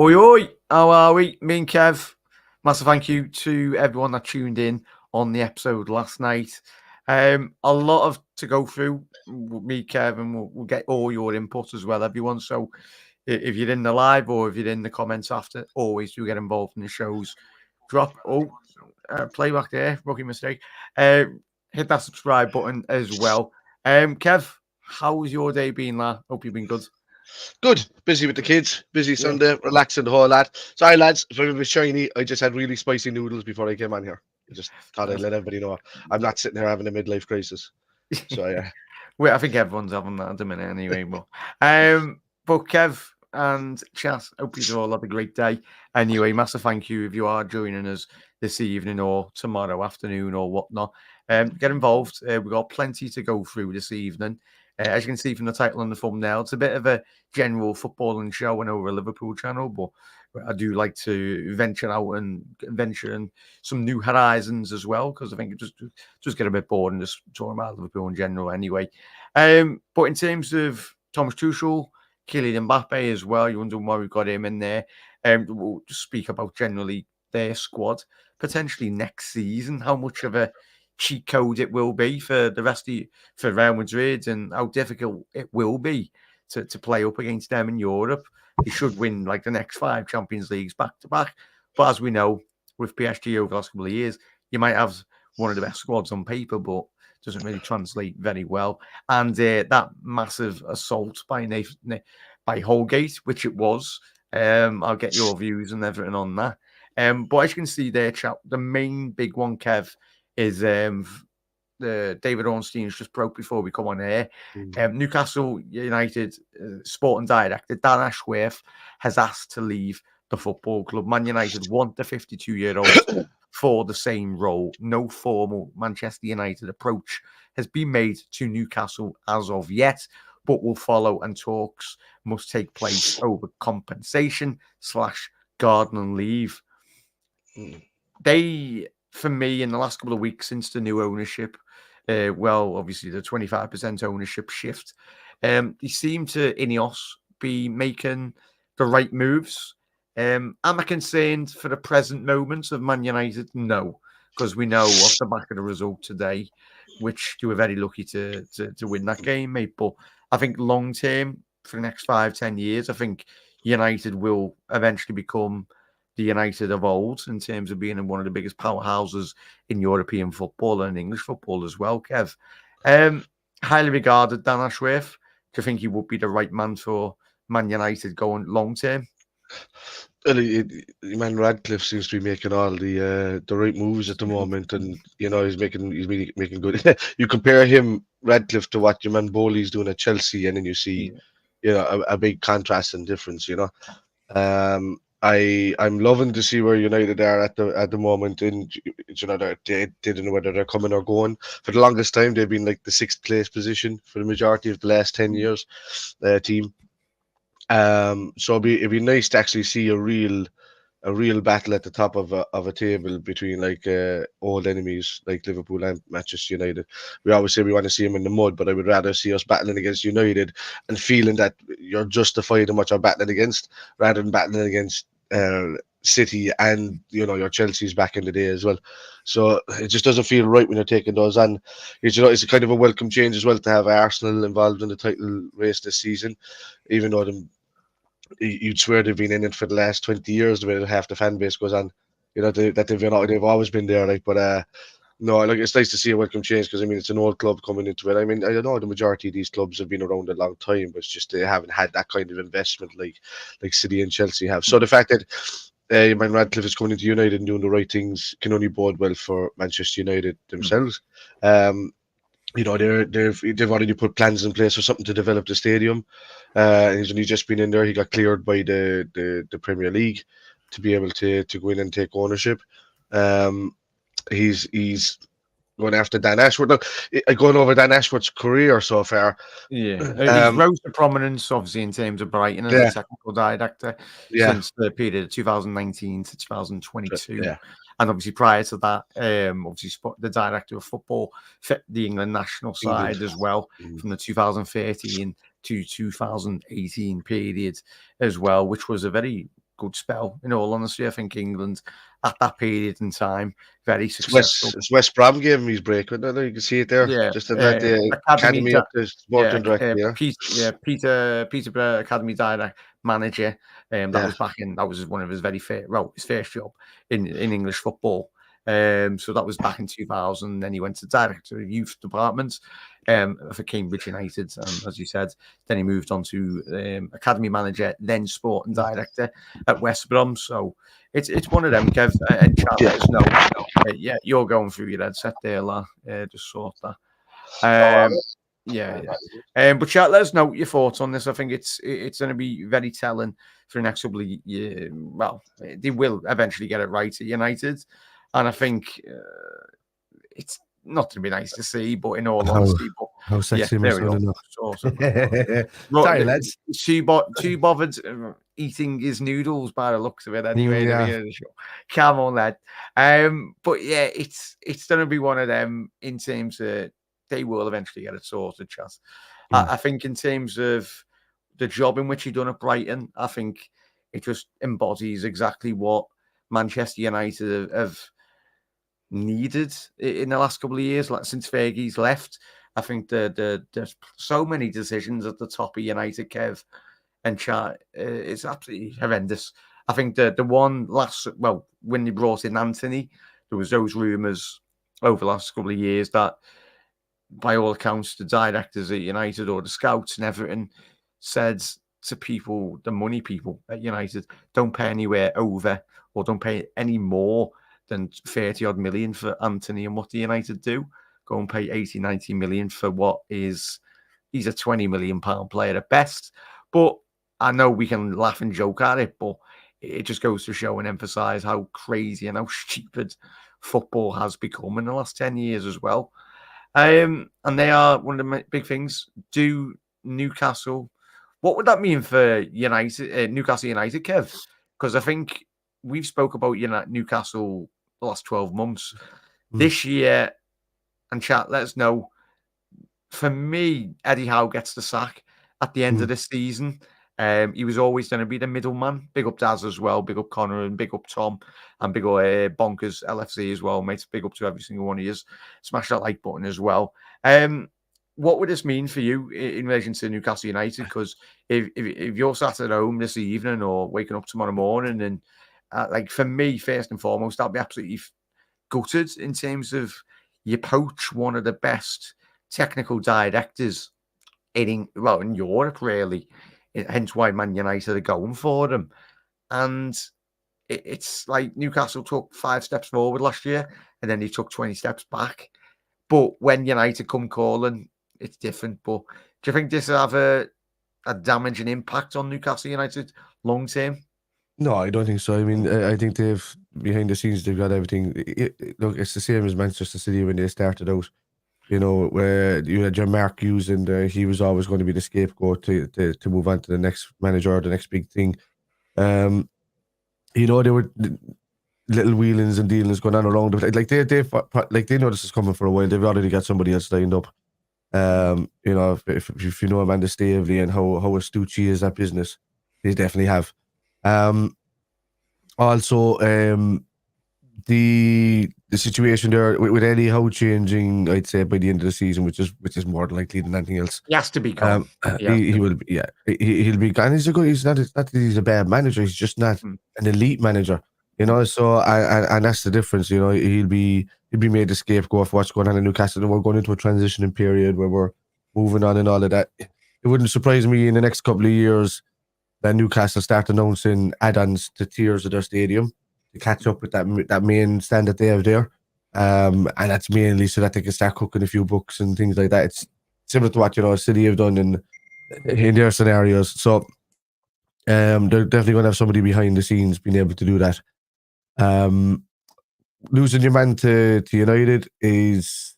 Oi, oi, how are we? Me and Kev, massive thank you to everyone that tuned in on the episode last night. A lot of to go through, me, Kev, and we'll get all your input as well, everyone. So if you're in the live or if you're in the comments after, always do get involved in the shows. Drop, playback there, rookie mistake. Hit that subscribe button as well. Kev, how's your day been, lad? Hope you've been good. Good. Busy with the kids. Busy Yeah. Sunday. Relaxing the whole lot. Sorry, lads. If I'm a bit shiny, I just had really spicy noodles before I came on here. I just thought I'd let everybody know I'm not sitting here having a midlife crisis. So yeah. Well, I think everyone's having that at the minute anyway. But Kev and chat, hope you all have a great day. Anyway, massive thank you if you are joining us this evening or tomorrow afternoon or whatnot. Get involved. We've got plenty to go through this evening. As you can see from the title and the thumbnail, it's a bit of a general footballing show and over a Liverpool channel, but I do like to venture out and venture in some new horizons as well, because I think it just get a bit bored and just talking about Liverpool in general anyway. But in terms of Thomas Tuchel, Kylian Mbappe as well, you're wondering why we've got him in there. We'll just speak about generally their squad, potentially next season, how much of a cheat code it will be for the rest of for Real Madrid and how difficult it will be to play up against them in Europe. They should win like the next 5 Champions Leagues back to back. But as we know, with PSG over the last couple of years, you might have one of the best squads on paper, but doesn't really translate very well. And that massive assault by Holgate, which it was, I'll get your views and everything on that. But as you can see there, chat, the main big one, Kev, is the David Ornstein's just broke before we come on air. Newcastle United sporting director Dan Ashworth has asked to leave the football club. Man United want the 52-year-old for the same role. No formal Manchester United approach has been made to Newcastle as of yet, but will follow, and talks must take place over compensation / garden leave. They, for me, in the last couple of weeks since the new ownership, obviously the 25% ownership shift, they seem to, Ineos, be making the right moves. Am I concerned for the present moment of Man United? No, because we know off the back of the result today, which they were very lucky to win that game, mate. But I think long term, for the next 5-10 years, I think United will eventually become the United of old in terms of being one of the biggest powerhouses in European football and English football as well, Kev. Highly regarded, Dan Ashworth. Do you think he would be the right man for Man United going long term? Well, man, Radcliffe seems to be making all the right moves at the moment, and he's making good. You compare him, Radcliffe, to what your man Bowley's doing at Chelsea, and then you see, a big contrast and difference. I'm loving to see where United are at the moment, and they don't know whether they're coming or going. For the longest time, they've been like the 6th place position for the majority of the last 10 years. Team. So it'd be nice to actually see a real battle at the top of a table between like old enemies like Liverpool and Manchester United. We always say we want to see them in the mud, but I would rather see us battling against United and feeling that you're justified in what you're battling against, rather than battling against City and your Chelsea's back in the day as well. So it just doesn't feel right when you're taking those on. It's a kind of a welcome change as well to have Arsenal involved in the title race this season, even though you'd swear they've been in it for the last 20 years. The way that half the fan base goes on, they've always been there. But no, it's nice to see a welcome change, because it's an old club coming into it. I don't know, the majority of these clubs have been around a long time, but it's just they haven't had that kind of investment like City and Chelsea have. So the fact that man Radcliffe is coming into United and doing the right things can only bode well for Manchester United themselves. They've already put plans in place for something to develop the stadium. He's only just been in there. He got cleared by the Premier League to be able to go in and take ownership. He's going after Dan Ashworth. Now, going over Dan Ashworth's career so far. Yeah, he's rose to prominence, obviously, in terms of Brighton as a technical director since the period of 2019 to 2022. Yeah. And obviously, prior to that, the director of football for the England national side as well, from the 2013 to 2018 period as well, which was a very good spell. In all honesty, I think England at that period in time very successful. It's West Brom gave him his break, wasn't it? You can see it there, Yeah, just in that academy up to sporting director. Peterborough Academy Direct manager. That Yeah. was that was one of his his first job in English football. So that was back in 2000. Then he went to director of youth department for Cambridge United, and as you said, then he moved on to academy manager, then sporting director at West Brom. So it's one of them, Kev, and chat, let us know. Yeah, you're going through your headset there, lad. Just sort that. But chat, let us know your thoughts on this. I think it's going to be very telling for the next couple of years. Well, they will eventually get it right at United, and I think it's not going to be nice to see, but in all honesty, how sexy am I sounding now? Awesome. Sorry, lads. Too bothered eating his noodles by the looks of it anyway. At the beginning of the show. Come on, lad. But yeah, it's going to be one of them in terms of they will eventually get it sorted, Chas. I think in terms of the job in which he done at Brighton, I think it just embodies exactly what Manchester United have needed in the last couple of years, like since Fergie's left. I think there's so many decisions at the top of United, Kev, and chat. It's absolutely horrendous. I think the one when they brought in Anthony, there was those rumours over the last couple of years that, by all accounts, the directors at United or the scouts and everything said to people, the money people at United, don't pay anywhere over or don't pay any more than 30 odd million for Anthony. And what do United do? Go and pay 80, 90 million for he's a 20 million pound player at best. But I know we can laugh and joke at it, but it just goes to show and emphasize how crazy and how stupid football has become in the last 10 years as well. And they are one of the big things. Do Newcastle, what would that mean for Newcastle United, Kev? Because I think we've spoke about Newcastle the last 12 months. This year, and chat, let us know. For me, Eddie Howe gets the sack at the end of the season. He was always going to be the middleman. Big up Daz as well. Big up Connor and big up Tom and big up Bonkers LFC as well, mates. Big up to every single one of you. Smash that like button as well. What would this mean for you in relation to Newcastle United? Because if you're sat at home this evening or waking up tomorrow morning, and for me, first and foremost, I'd be absolutely gutted in terms of you poach one of the best technical directors in Europe, really. Hence why Man United are going for them. And it's like Newcastle took 5 steps forward last year and then he took 20 steps back. But when United come calling, it's different. But do you think this will have a damaging impact on Newcastle United long term? No, I don't think so. I mean, I think behind the scenes, they've got everything. Look, it's the same as Manchester City when they started out. Where you had your Mark Hughes and he was always going to be the scapegoat to move on to the next manager or the next big thing. There were little wheelings and dealings going on around. They know this is coming for a while. They've already got somebody else lined up. If you know Amanda Stavely and how astute she is at business, they definitely have. The situation there with Eddie Howe changing, I'd say by the end of the season, which is more likely than anything else. He has to be gone. He will be. Yeah, he'll be gone. He's not that he's a bad manager. He's just not an elite manager. So and that's the difference. He'll be made the scapegoat for what's going on in Newcastle, and we're going into a transitioning period where we're moving on and all of that. It wouldn't surprise me in the next couple of years that Newcastle start announcing add-ons to tiers of their stadium to catch up with that main stand that they have there. And that's mainly so that they can start cooking a few books and things like that. It's similar to what City have done in their scenarios. So they're definitely going to have somebody behind the scenes being able to do that. Losing your man to United it's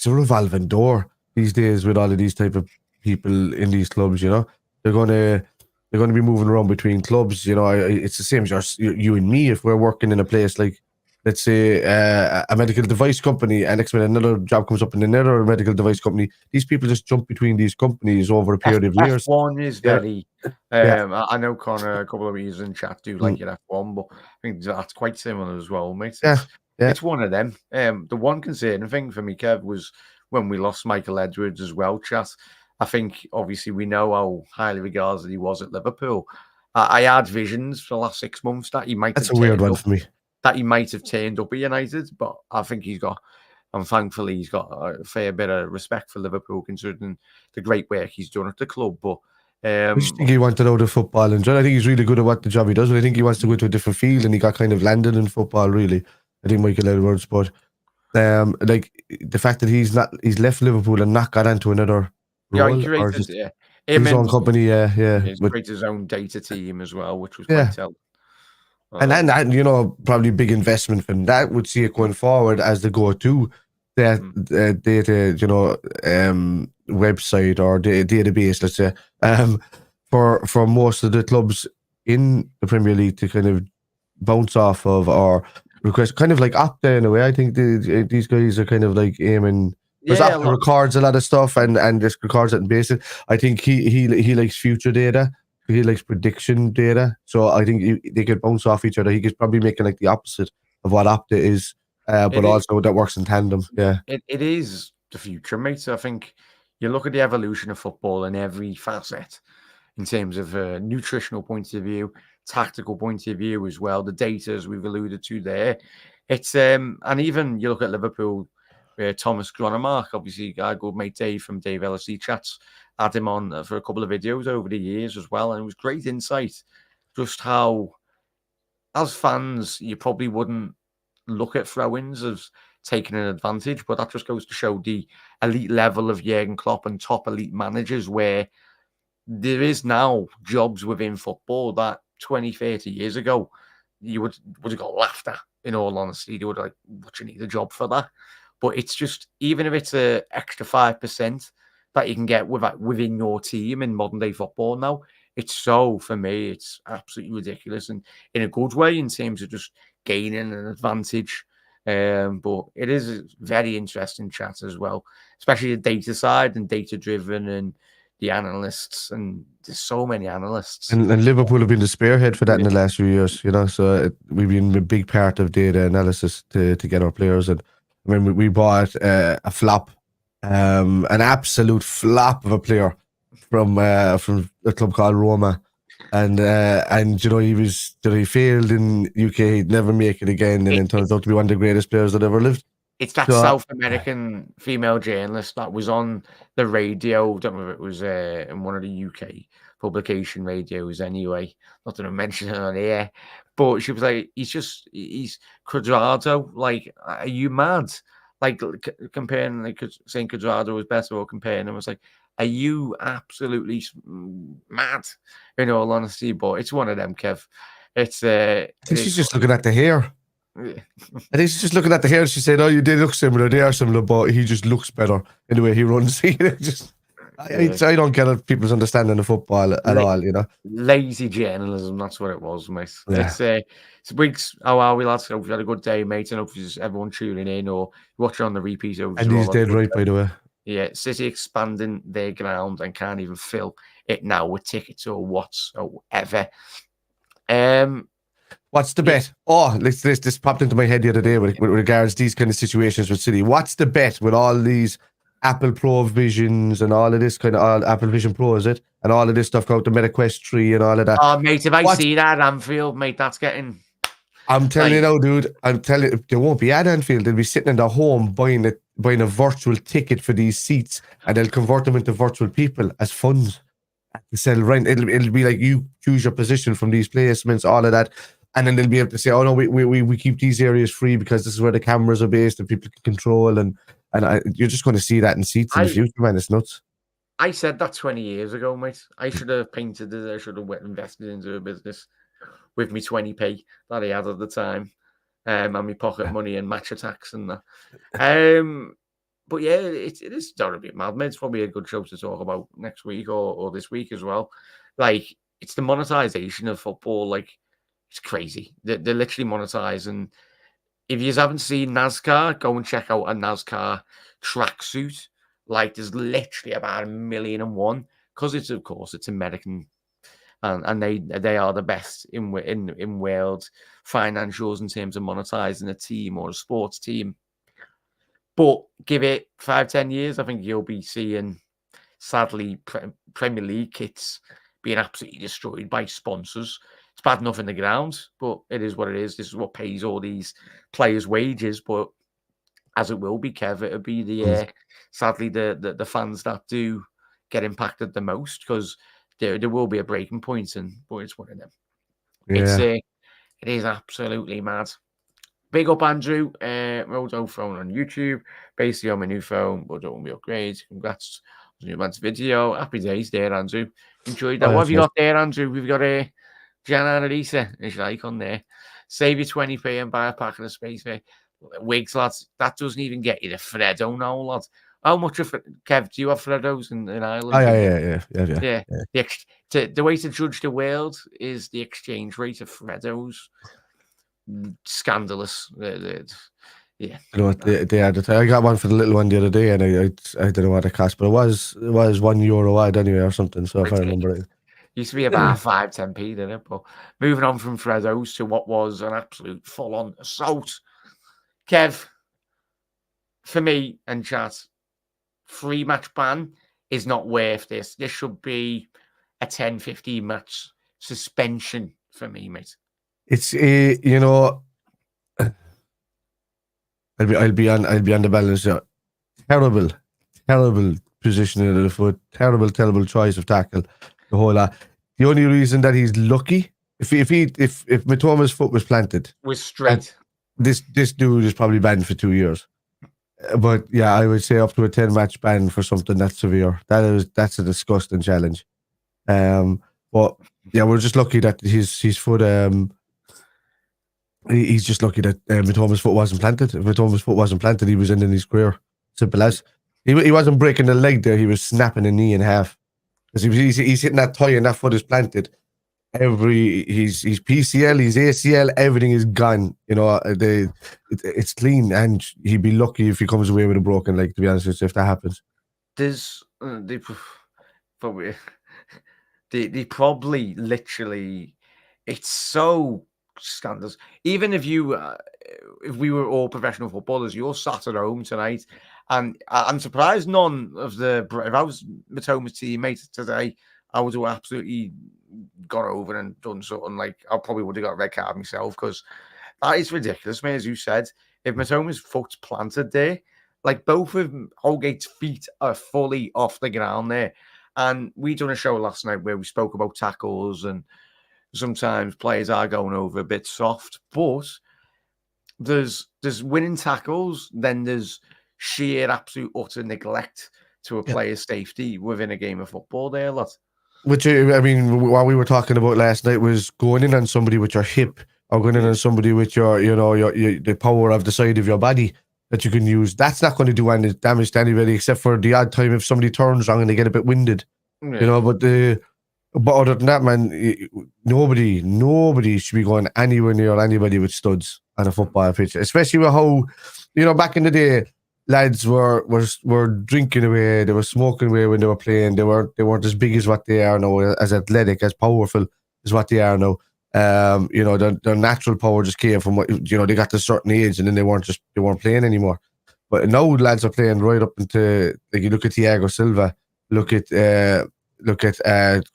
a revolving door these days with all of these type of people in these clubs. They're going to be moving around between clubs. It's the same as you and me. If we're working in a place like let's say, a medical device company, and next minute another job comes up in another medical device company. These people just jump between these companies over a period of years. F1 is Yeah. very. Yeah. I know Connor, a couple of you in chat do like your F1, but I think that's quite similar as well, mate. It's one of them. The one concerning thing for me, Kev, was when we lost Michael Edwards as well, chat. I think obviously we know how highly regarded he was at Liverpool. I had visions for the last 6 months that he might That's have a weird turned one up, for me. that he might have turned up at United, but I think he's got, and thankfully he's got a fair bit of respect for Liverpool considering the great work he's done at the club. But I just think he wanted out of football and I think he's really good at what the job he does, but I think he wants to go into a different field, and he got kind of landed in football, really. I think Michael Edwards, but like the fact that he's left Liverpool and not got into another role, he or created just him his own company, he's but created his own data team as well, which was quite telling. And then, probably big investment from that would see it going forward as the go-to data, website or database, let's say, for most of the clubs in the Premier League to kind of bounce off of or request, kind of like Opta in a way. I think these guys are kind of like aiming. Because Opta records a lot of stuff and just records it in basic. I think he likes future data. He likes prediction data, so I think they could bounce off each other. He could probably make like the opposite of what Opta is, but also that works in tandem. Yeah, it is the future, mate. I think you look at the evolution of football in every facet, in terms of a nutritional point of view, tactical point of view as well. The data, as we've alluded to there, it's and even you look at Liverpool. Thomas Gronemark, obviously, our good mate Dave from Dave LSE Chats, had him on for a couple of videos over the years as well, and it was great insight. Just how, as fans, you probably wouldn't look at throw-ins as taking an advantage, but that just goes to show the elite level of Jurgen Klopp and top elite managers, where there is now jobs within football that 20, 30 years ago you would have got laughed at. In all honesty, they would like, what, you need a job for that? But it's just, even if it's an extra 5% that you can get within your team in modern day football now, for me, it's absolutely ridiculous, and in a good way in terms of just gaining an advantage. But it is a very interesting chat as well, especially the data side and data driven and the analysts, and there's so many analysts. And Liverpool have been the spearhead for that in the last few years, so we've been a big part of data analysis to get our players. And I mean, we bought a flop, an absolute flop of a player from a club called Roma, and he failed in UK, he'd never make it again, and then turns out to be one of the greatest players that ever lived. It's that South American female journalist that was on the radio. I don't know if it was in one of the UK publication radios anyway. Not that I mention it on here, but she was like, he's Cuadrado. Like, are you mad? Like, comparing, like, saying Cuadrado was better or comparing him, was like, are you absolutely mad? In all honesty, but it's one of them, Kev. I think she's just looking at the hair. I think she's just looking at the hair. She said, "Oh, you did look similar. They are similar, but he just looks better in the way he runs." I don't get people's understanding of football at all. Lazy journalism. That's what it was, mate. Yeah. It's weeks. How are we, lads? Hope you had a good day, mate. And hope everyone tuning in or watching on the repeat. And he's dead right, by the way. Yeah, City expanding their ground and can't even fill it now with tickets or whatsoever. What's the bet? Oh, this popped into my head the other day with regards to these kind of situations with City. What's the bet with all these Apple Pro Visions and all of this kind of Apple Vision Pro, is it? And all of this stuff out the MetaQuest 3 and all of that. Oh, mate, if I see that at Anfield, mate, that's getting... I'm telling you now, dude. I'm telling you, they won't be at Anfield. They'll be sitting in their home buying a virtual ticket for these seats, and they'll convert them into virtual people as funds to sell rent. It'll be like you choose your position from these placements, all of that. And then they'll be able to say, "Oh no, we keep these areas free because this is where the cameras are based and people can control." And you're just going to see that in seats in the future, man. It's nuts. I said that 20 years ago, mate. I should have painted it. I should have invested into a business with me 20p that I had at the time, and my pocket money and match attacks and that. But yeah, it is a bit mad, mate. It's probably a good show to talk about next week or this week as well. Like, it's the monetization of football. Like, it's crazy. They're literally monetizing if you haven't seen NASCAR, go and check out a NASCAR tracksuit. Like, there's literally about 1,000,001 because of course, it's American, and they are the best in world financials in terms of monetizing a team or a sports team. But give it 5-10 years, I think you'll be seeing, sadly, Premier League kits being absolutely destroyed by sponsors. It's bad enough in the ground, but it is what it is. This is what pays all these players' wages. But as it will be, Kev, it'll be sadly the fans that do get impacted the most, because there will be a breaking point, but it's one of them. Yeah. It is absolutely mad. Big up, Andrew. Rodo phone on YouTube. Basically on my new phone, but don't be upgrade. Congrats on your man's video. Happy days there, Andrew. Enjoyed that. What have you got there, Andrew? We've got a Gianna and Elisa, if you like, on there. Save your 20p and buy a pack of the space for wigs, lads. That doesn't even get you the Freddo now, lads. How much of Kev, do you have Freddos in Ireland? Oh, yeah. The way to judge the world is the exchange rate of Freddos. Scandalous. Yeah. You know what they had? I got one for the little one the other day, and I don't know what it cost, but it was €1 wide anyway or something. So if I remember it, used to be about 5-10p, didn't it? But moving on from Freddos to what was an absolute full-on assault. Kev, for me and chat, 3-match ban is not worth this. This should be a 10-15 match suspension for me, mate. It's you know, I'll be on the balance. Terrible positioning of the foot. Terrible choice of tackle. The whole lot. The only reason that he's lucky, if Mitoma's foot was planted, was straight. This dude is probably banned for 2 years. But yeah, I would say up to a 10-match ban for something that severe. That's a disgusting challenge. But yeah, we're just lucky that his foot. He's just lucky that Mitoma's foot wasn't planted. If Mitoma's foot wasn't planted, he was in his career. Simple as. He wasn't breaking the leg there. He was snapping the knee in half. Because he's hitting that thigh and that foot is planted. His PCL, his ACL, everything is gone. You know, it's clean, and he'd be lucky if he comes away with a broken leg. To be honest with you, if that happens, there's they probably literally, it's so scandalous. Even if we were all professional footballers, you're sat at home tonight, and I'm surprised none of if I was Mitoma's teammate today, I would have absolutely got over and done something. Like, I probably would have got a red card myself, because that is ridiculous, mate. As you said, if Mitoma's foot's planted there, like, both of Holgate's feet are fully off the ground there. And we done a show last night where we spoke about tackles, and sometimes players are going over a bit soft, but there's winning tackles, then there's sheer absolute utter neglect to a player's safety within a game of football there, lad. Which, I mean, what we were talking about last night was going in on somebody with your hip, or going in on somebody with your the power of the side of your body that you can use. That's not going to do any damage to anybody, except for the odd time if somebody turns wrong and they get a bit winded. Yeah. You know, but other than that, man, nobody should be going anywhere near anybody with studs on a football pitch, especially with how, you know, back in the day, lads were drinking away, they were smoking away when they were playing. They weren't as big as what they are now, as athletic, as powerful as what they are now. You know, their natural power just came from what, you know, they got to a certain age, and then they weren't playing anymore. But now lads are playing right up into, like, you look at Thiago Silva, look at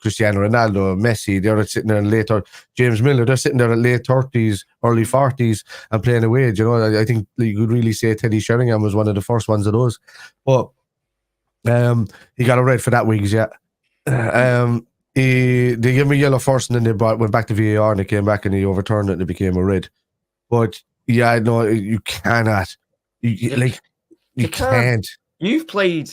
Cristiano Ronaldo, Messi. They're sitting there in later. James Miller, they're sitting there at late 30s, early 40s, and playing away. You know, I think you could really say Teddy Sheringham was one of the first ones of those. But he got a red for that, Wiggs. Yeah. They gave him a yellow first, and then they went back to VAR, and they came back and he overturned it, and it became a red. But yeah, no, you cannot. You can't. You've played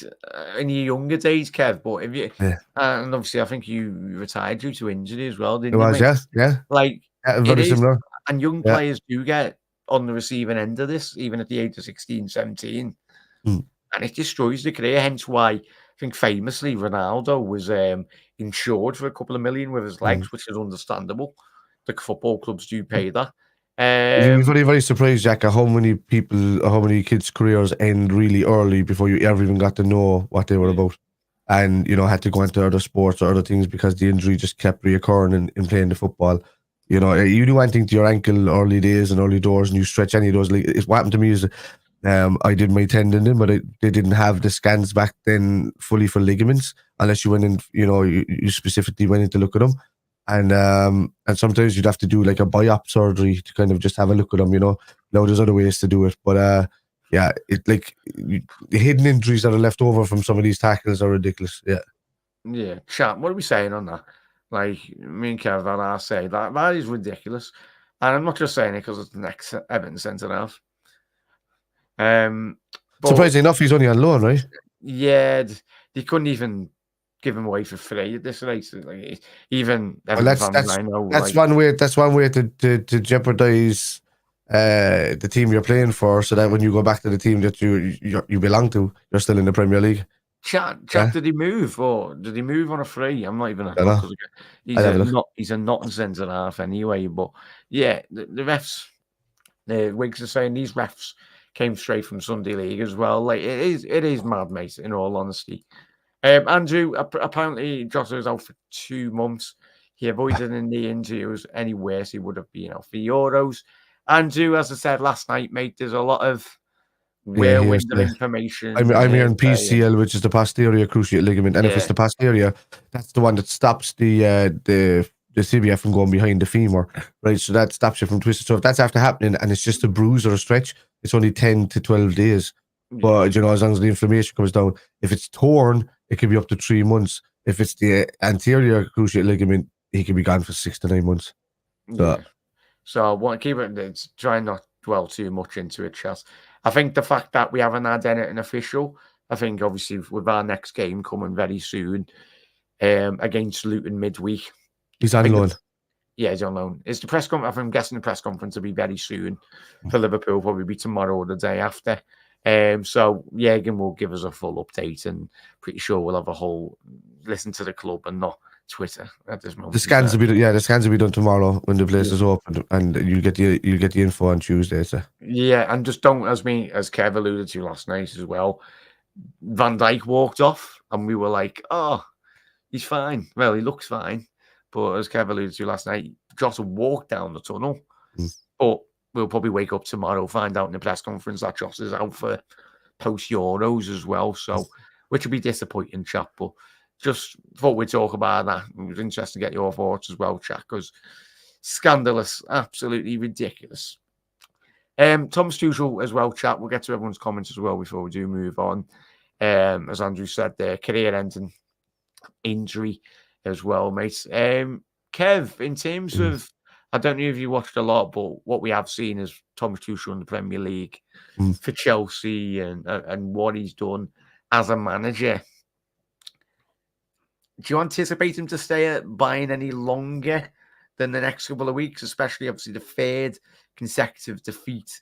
in your younger days, Kev, but if you and obviously I think you retired due to injury as well, didn't you? It was, yeah. Like, very similar. And young players do get on the receiving end of this, even at the age of 16, 17. And it destroys the career. Hence why I think famously Ronaldo was insured for $2 million with his legs, which is understandable. The football clubs do pay that. You'd be very, very surprised, Jack, at how many kids' careers end really early before you ever even got to know what they were about. And, had to go into other sports or other things because the injury just kept reoccurring in playing the football. You do anything to your ankle early days and early doors and you stretch any of those. What happened to me is I did my tendon, but they didn't have the scans back then fully for ligaments unless you went in, you specifically went in to look at them. And sometimes you'd have to do like a biop surgery to kind of just have a look at them, Now there's other ways to do it. But the hidden injuries that are left over from some of these tackles are ridiculous. Yeah. Yeah. Chat, what are we saying on that? Like, me and Kev and I say that is ridiculous. And I'm not just saying it because it's the next Everton centre half. Surprisingly enough, he's only on loan, right? Yeah, they couldn't even give him away for free at this rate. Like, even that's one way to jeopardize the team you're playing for, so that when you go back to the team that you belong to, you're still in the Premier League. Chat, did he move on a free? I'm not even. He's a not centre half anyway. But yeah, the refs, the Whigs are saying these refs came straight from Sunday League as well. Like it is mad, mate. In all honesty, Andrew, apparently Jota was out for 2 months. He avoided a knee injury. It was any worse, he would have been out for Euros. Andrew, as I said last night, mate, there's a lot of whirlwind of information. I'm hearing PCL, which is the posterior cruciate ligament, and if it's the posterior, that's the one that stops the CBF from going behind the femur, right? So that stops you from twisting. So if that's after happening and it's just a bruise or a stretch, it's only 10 to 12 days. But as long as the inflammation comes down, if it's torn, it could be up to 3 months. If it's the anterior cruciate ligament, he could be gone for 6 to 9 months. So I want to keep it. Try not dwell too much into it, Chas. I think the fact that we haven't had anything official, I think obviously with our next game coming very soon against Luton midweek. He's on loan. Yeah, he's on loan. It's the press conference. I'm guessing the press conference will be very soon for Liverpool, probably be tomorrow or the day after. So Jürgen will give us a full update, and pretty sure we'll have a whole listen to the club and not Twitter at this moment. The scans will be done tomorrow when the place is open, and you get the info on Tuesday. So. Yeah, and just don't, as Kev alluded to last night as well. Van Dijk walked off, and we were like, "Oh, he's fine." Well, he looks fine, but as Kev alluded to last night, Jota walked down the tunnel. But we'll probably wake up tomorrow, find out in the press conference that Jota's out for post Euros as well. So, which will be disappointing, chap. But just thought we'd talk about that. It was interesting to get your thoughts as well, chat, because scandalous, absolutely ridiculous. Thomas Tuchel as well, chat. We'll get to everyone's comments as well before we do move on. As Andrew said there, career-ending injury as well, mate. Kev, in terms of, I don't know if you watched a lot, but what we have seen is Thomas Tuchel in the Premier League for Chelsea and what he's done as a manager. Do you anticipate him to stay at Bayern any longer than the next couple of weeks, especially obviously the third consecutive defeat,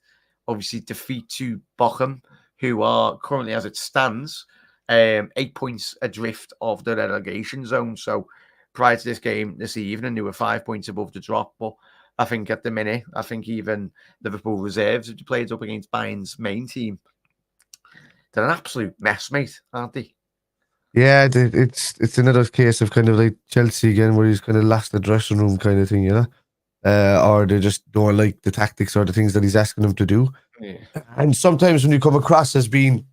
defeat to Bochum, who are currently, as it stands, 8 points adrift of the relegation zone. So prior to this game this evening, they were 5 points above the drop. But I think at the minute, even Liverpool reserves, if they played up against Bayern's main team, they're an absolute mess, mate, aren't they? Yeah, it's another case of kind of like Chelsea again, where he's kind of lost the dressing room kind of thing, or they just don't like the tactics or the things that he's asking them to do. Yeah. And sometimes when you come across as being,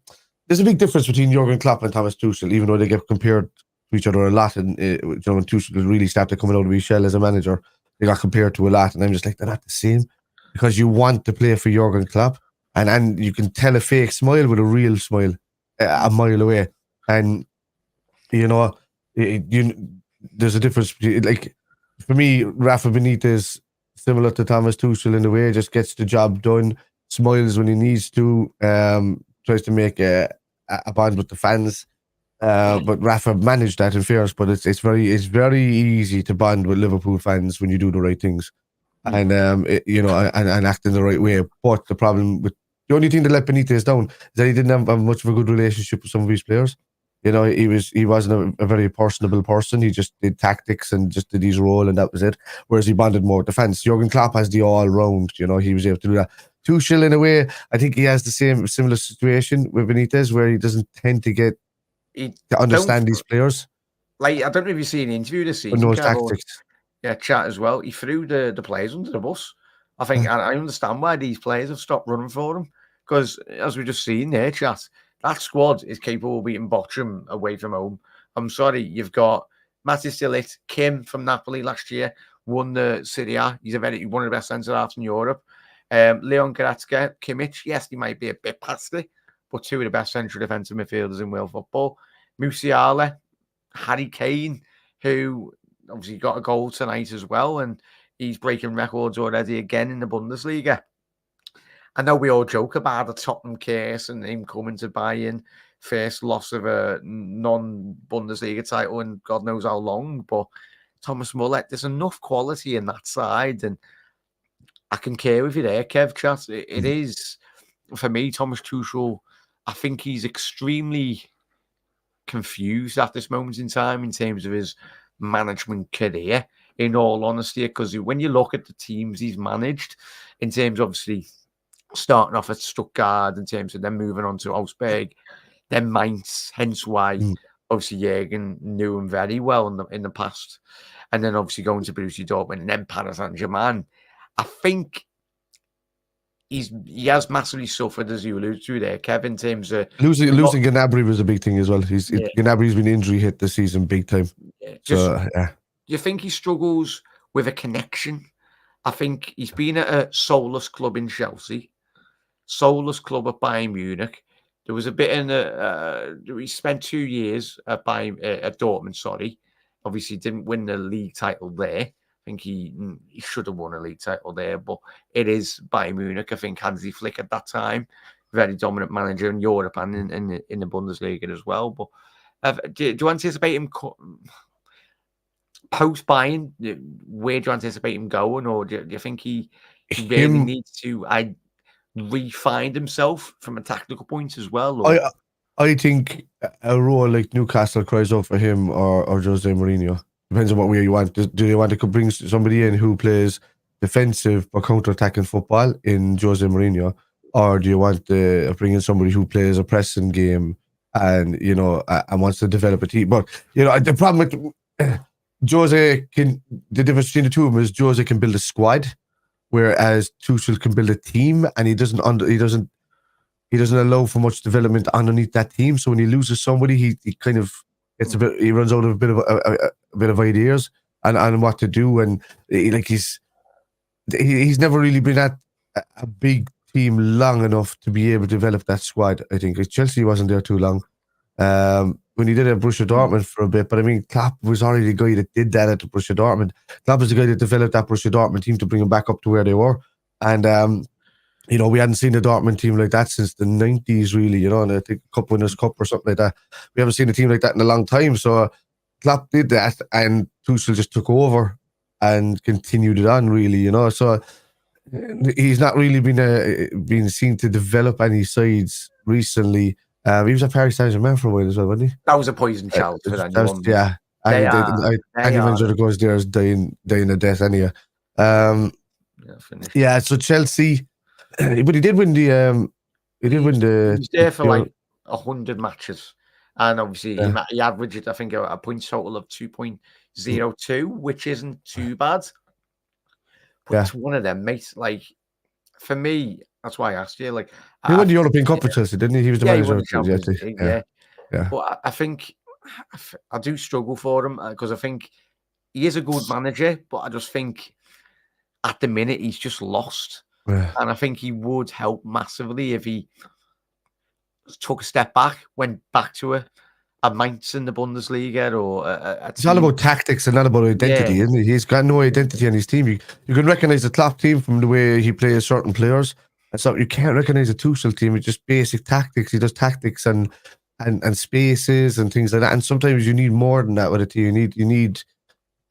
there's a big difference between Jurgen Klopp and Thomas Tuchel, even though they get compared to each other a lot. And when Tuchel really started coming out of his shell as a manager, they got compared to a lot. And I'm just like, they're not the same, because you want to play for Jurgen Klopp, and you can tell a fake smile with a real smile a mile away. And there's a difference between, like, for me, Rafa Benitez, similar to Thomas Tuchel in the way, just gets the job done, smiles when he needs to, tries to make a bond with the fans. But Rafa managed that, in fairness, but it's very easy to bond with Liverpool fans when you do the right things, and and act in the right way. But the only thing that let Benitez down is that he didn't have much of a good relationship with some of his players. You know, he wasn't a very personable person. He just did tactics and just did his role, and that was it. Whereas he bonded more with defense. Jurgen Klopp has the all round. You know, he was able to do that. Tuchel, in a way, I think he has the similar situation with Benitez, where he doesn't tend to get to understand these players. Like, I don't know if you see an interview this season, knows tactics. Yeah, chat as well. He threw the players under the bus. I think I understand why these players have stopped running for him, because as we just seen there, chat, that squad is capable of beating Bochum away from home. I'm sorry, you've got Matis Delit, Kim from Napoli last year, won the Serie A. He's one of the best centre halves in Europe. Leon Goretzka, Kimmich, yes, he might be a bit past it, but two of the best central defensive midfielders in world football. Musiala, Harry Kane, who obviously got a goal tonight as well, and he's breaking records already again in the Bundesliga. I know we all joke about the Tottenham case and him coming to Bayern, first loss of a non-Bundesliga title in God knows how long, but Thomas Muller, there's enough quality in that side, and I can care with you there, Kev, chat. It is, for me, Thomas Tuchel, I think he's extremely confused at this moment in time in terms of his management career, in all honesty, because when you look at the teams he's managed, in terms of obviously starting off at Stuttgart, in terms of them moving on to Augsburg, then Mainz, hence why obviously Jürgen knew him very well in the past, and then obviously going to Borussia Dortmund and then Paris Saint-Germain. I think he has massively suffered, as you alluded to there, Kev, in terms of losing Gnabry was a big thing as well. Gnabry's been injury hit this season big time. Yeah. Do you think he struggles with a connection? I think he's been at a soulless club in Chelsea, soulless club at Bayern Munich. There was a bit in he spent 2 years at Dortmund. Sorry, obviously didn't win the league title there. I think he should have won a league title there, but it is Bayern Munich. I think Hansi Flick at that time, very dominant manager in Europe and in the Bundesliga as well. But do you anticipate him post Bayern? Where do you anticipate him going, or do you think he really needs to re-find himself from a tactical point as well? Or? I think a role like Newcastle cries out for him or Jose Mourinho. Depends on what way you want. Do you want to bring somebody in who plays defensive or counter-attacking football in Jose Mourinho, or do you want to bring in somebody who plays a pressing game and and wants to develop a team? But the problem with Jose the difference between the two of them is Jose can build a squad, whereas Tuchel can build a team, and he doesn't allow for much development underneath that team. So when he loses somebody, he kind of he runs out of a bit of ideas and what to do, and he's never really been at a big team long enough to be able to develop that squad. I think Chelsea wasn't there too long. When he did it at Borussia Dortmund for a bit, but I mean, Klopp was already the guy that did that at Borussia Dortmund. Klopp was the guy that developed that Borussia Dortmund team to bring them back up to where they were, and we hadn't seen a Dortmund team like that since the 90s, really, and I think Cup Winners' Cup or something like that. We haven't seen a team like that in a long time. So Klopp did that, and Tuchel just took over and continued it on, really, So he's not really been seen to develop any sides recently. He was at Paris Saint-Germain for a while as well, wasn't he? That was a poison child for that. Yeah. Any manager that goes there is dying a death anyhow. So Chelsea... But he did win the. He was there for like 100 matches, and obviously he averaged, I think, a point total of 2.02, which isn't too bad. But it's one of them, mate. Like, for me, that's why I asked you. Like, he won the European Cup for Chelsea, didn't he? He was the manager of Chelsea. Yeah. But I think I do struggle for him because I think he is a good manager, but I just think at the minute he's just lost. Yeah. And I think he would help massively if he took a step back, went back to a Mainz in the Bundesliga or it's all about tactics and not about identity, isn't it? He's got no identity on his team. You can recognize the Klopp team from the way he plays certain players. And so you can't recognize a Tuchel team. It's just basic tactics. He does tactics and spaces and things like that. And sometimes you need more than that with a team. You need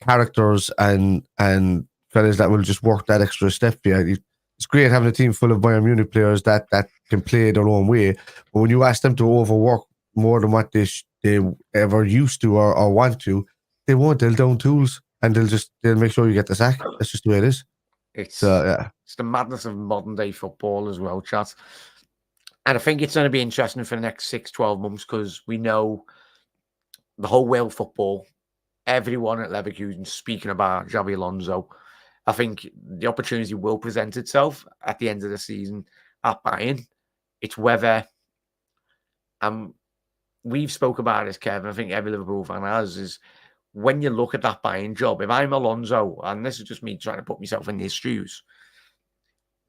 characters and fellas that will just work that extra step. It's great having a team full of Bayern Munich players that can play their own way, but when you ask them to overwork more than what they they ever used to or want to, they won't. They'll down tools and they'll make sure you get the sack. That's just the way it is. It's yeah. It's the madness of modern day football as well, chat. And I think it's going to be interesting for the next 6-12 months because we know the whole world of football, everyone at Leverkusen speaking about Xabi Alonso. I think the opportunity will present itself at the end of the season at Bayern. It's whether, we've spoke about this, Kevin, I think every Liverpool fan has, is when you look at that Bayern job, if I'm Alonso, and this is just me trying to put myself in his shoes,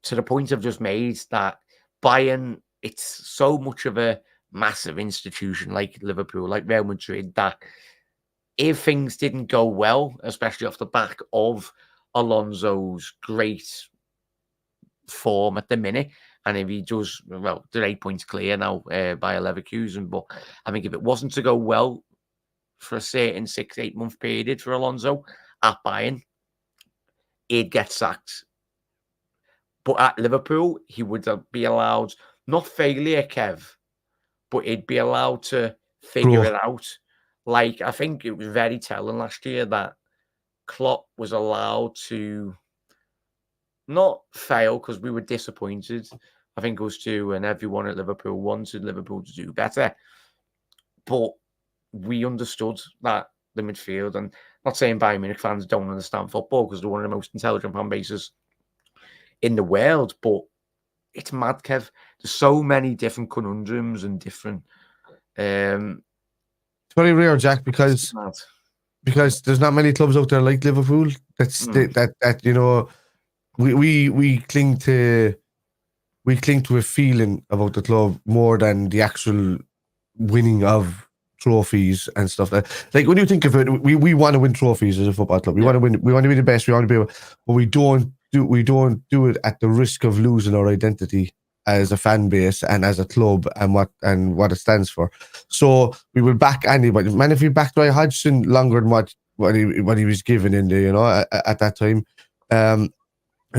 to the point I've just made, that Bayern, it's so much of a massive institution like Liverpool, like Real Madrid, that if things didn't go well, especially off the back of Alonso's great form at the minute, and if he does, well, they're 8 points clear now by Leverkusen, but I think if it wasn't to go well for a certain 6-8 month period for Alonso at Bayern, he'd get sacked. But at Liverpool, he would be allowed, not failure, Kev, but he'd be allowed to figure it out. Like, I think it was very telling last year that Klopp was allowed to not fail because we were disappointed. I think it was too, and everyone at Liverpool wanted Liverpool to do better. But we understood that the midfield, and not saying Bayern Munich fans don't understand football because they're one of the most intelligent fan bases in the world, but it's mad, Kev. There's so many different conundrums and different. It's very rare, Jack, because there's not many clubs out there like Liverpool. That you know, we cling to a feeling about the club more than the actual winning of trophies and stuff. Like when you think of it, we want to win trophies as a football club. We want to win. We want to be the best. We want to be able, but we don't do it at the risk of losing our identity as a fan base and as a club and what it stands for. So we will back anybody. Man, if we backed Roy Hodgson longer than what he was given in there, you know, at that time. I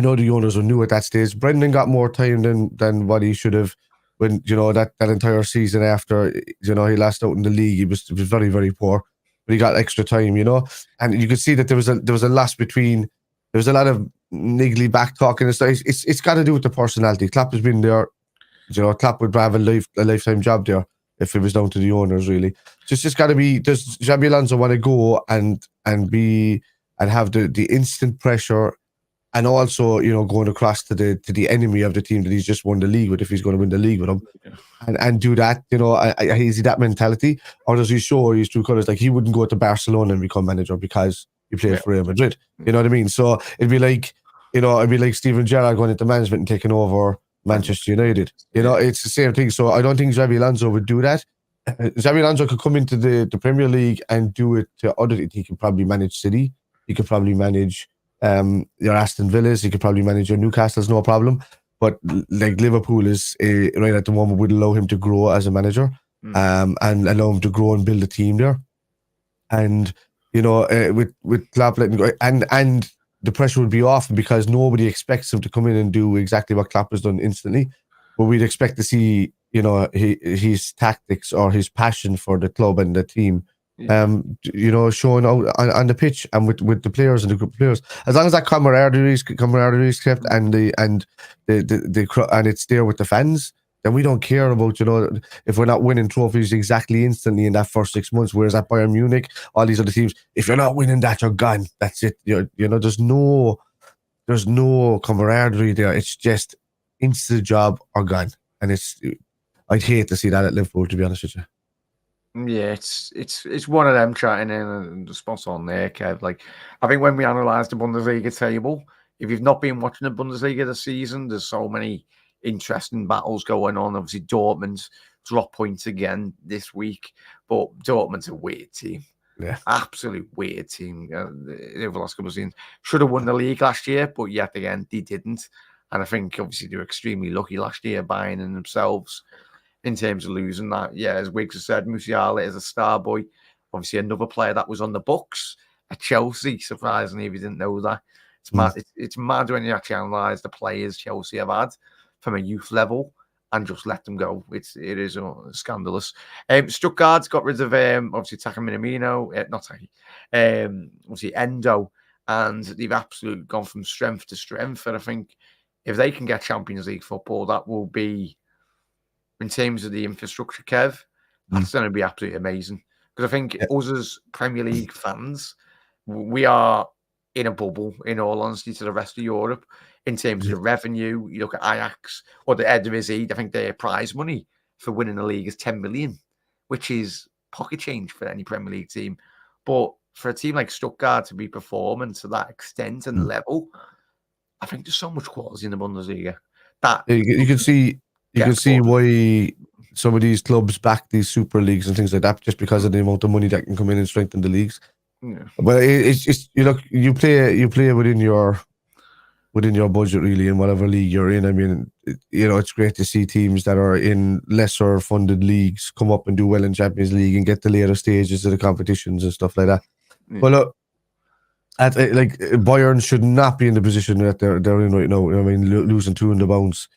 know the owners were new at that stage. Brendan got more time than what he should have. When, you know, that entire season after, you know, he lost out in the league, he was very, very poor, but he got extra time, you know, and you could see that there was a loss between. There was a lot of niggly back talking and stuff. It's got to do with the personality. Klopp has been there, you know. Klopp would have a lifetime job there if it was down to the owners, really. So it's just got to be. Does Xabi Alonso want to go and have the instant pressure? And also, you know, going across to the enemy of the team that he's just won the league with, if he's going to win the league with them, and do that, you know, is he that mentality, or does he show his true colours? Like, he wouldn't go to Barcelona and become manager because he played for Real Madrid. You know what I mean? So it'd be like Steven Gerrard going into management and taking over Manchester United. You know, it's the same thing. So I don't think Xabi Alonso would do that. Xabi Alonso could come into the Premier League and do it to other. He could probably manage City. He could probably manage your Aston Villas. He could probably manage your Newcastle's, no problem. But like Liverpool is right at the moment, would allow him to grow as a manager, and allow him to grow and build a team there. And you know, with Klopp letting go, and the pressure would be off because nobody expects him to come in and do exactly what Klopp has done instantly. But we'd expect to see, you know, his tactics or his passion for the club and the team. You know, showing out on the pitch and with the players and the group of players. As long as that camaraderie is kept and it's there with the fans, then we don't care about, you know, if we're not winning trophies exactly instantly in that first 6 months. Whereas at Bayern Munich, all these other teams, if you're not winning that, you're gone. That's it. You know, there's no camaraderie there. It's just into the job or gone. And I'd hate to see that at Liverpool, to be honest with you. Yeah, it's one of them chatting in and the spot on there, Kev. Like, I think when we analysed the Bundesliga table, if you've not been watching the Bundesliga this season, there's so many interesting battles going on. Obviously, Dortmund's drop points again this week, but Dortmund's a weird team. Yeah, absolute weird team. Over the last couple of seasons, should have won the league last year, but yet again they didn't. And I think obviously they were extremely lucky last year buying in themselves. In terms of losing that, yeah, as Wiggs has said, Musiala is a star boy. Obviously, another player that was on the books at Chelsea. Surprisingly, if you didn't know that, it's mad. It's mad when you actually analyse the players Chelsea have had from a youth level and just let them go. It is scandalous. Stuttgart's got rid of obviously Taka Minamino, not Taki, obviously Endo, and they've absolutely gone from strength to strength. And I think if they can get Champions League football, that will be, in terms of the infrastructure, Kev, that's going to be absolutely amazing. Because I think us as Premier League fans, we are in a bubble, in all honesty, to the rest of Europe. In terms of the revenue, you look at Ajax or the Eredivisie, I think their prize money for winning the league is 10 million, which is pocket change for any Premier League team. But for a team like Stuttgart to be performing to that extent and level, I think there's so much quality in the Bundesliga. That you can see why some of these clubs back these super leagues and things like that, just because of the amount of money that can come in and strengthen the leagues. Yeah. But it's just, you play within your budget, really, in whatever league you're in. I mean, it's great to see teams that are in lesser funded leagues come up and do well in Champions League and get the later stages of the competitions and stuff like that. Yeah. But look, Bayern should not be in the position that they're in right now. I mean, losing 2 in the bounce.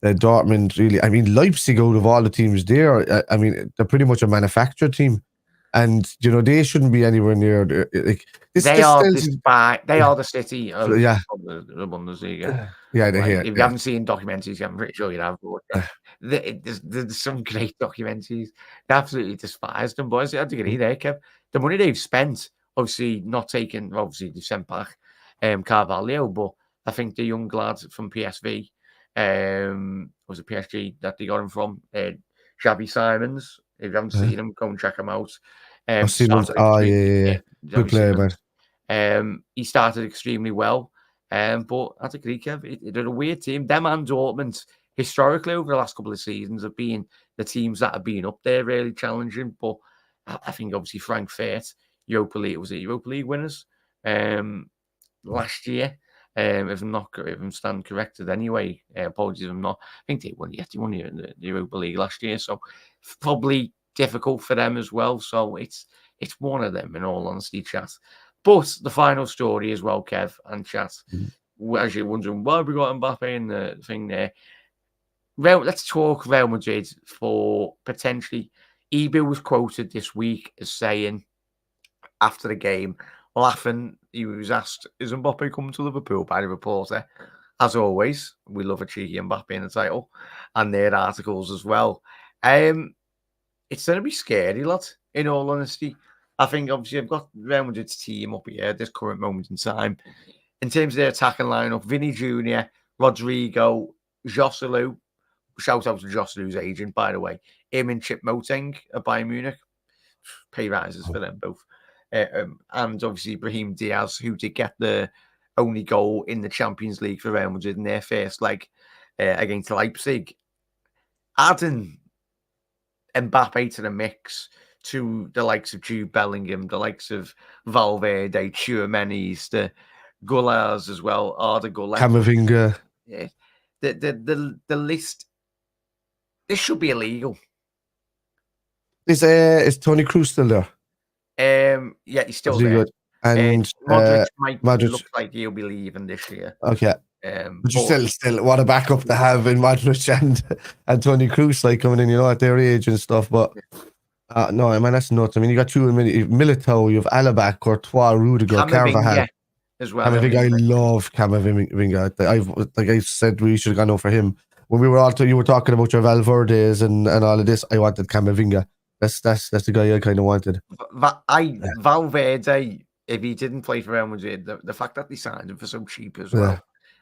Dortmund, really. I mean, Leipzig, out of all the teams there, I mean, they're pretty much a manufactured team. And they shouldn't be anywhere near. They are the city of the Bundesliga. Yeah, if you haven't seen documentaries, I'm pretty sure you have. There's some great documentaries. They absolutely despise them, boys. I agree there, Kev. The money they've spent, obviously not taken. Obviously, they've sent back Carvalho, but I think the young lad from PSV, was it PSG that they got him from? Xavi Simons. If you haven't seen him, go and check him out. Good player, man. He started extremely well. But I agree, Kev, they're a weird team. Them and Dortmund, historically, over the last couple of seasons, have been the teams that have been up there really challenging. But I think, obviously, Frankfurt, Europa League winners last year. If I'm standing corrected anyway, apologies if I'm not. I think they won the Europa League last year, so probably difficult for them as well. So it's one of them, in all honesty, chat. But the final story as well, Kev and chat, as you're wondering, why have we got Mbappe in the thing there? Let's talk Real Madrid for potentially. Ebu was quoted this week as saying, after the game, laughing, he was asked, is Mbappe coming to Liverpool, by the reporter? As always, we love a cheeky Mbappe in the title and their articles as well. It's going to be scary, lad, in all honesty. I think, obviously, I've got Real Madrid's team up here at this current moment in time. In terms of their attacking lineup, Vinny Jr., Rodrigo, Joselu, shout out to Joselu's agent, by the way, him and Chip Moteng at Bayern Munich, pay rises for them both. And obviously Brahim Diaz, who did get the only goal in the Champions League for Real Madrid in their first leg against Leipzig. Adding Mbappe to the mix, to the likes of Jude Bellingham, the likes of Valverde, Tchouaméni, the Gullars as well, Arda Güler, Camavinga. Yeah, the list. This should be illegal. Is Toni Kroos still there? Yeah, he's still there. Good? And Modric looks like he'll be leaving this year. Okay. But you still what a backup to have in Modric and Toni Kroos, like, coming in, at their age and stuff. But no, I mean, that's nuts. I mean, you got two Militao, you have Alaba, Courtois, Rudiger, Carvajal as well. Camavinga, I love Camavinga. I said we should have gone over for him when we were you were talking about your Valverdes and all of this. I wanted Camavinga. That's the guy I kind of wanted. Valverde, if he didn't play for Real Madrid, the fact that they signed him for so cheap as well,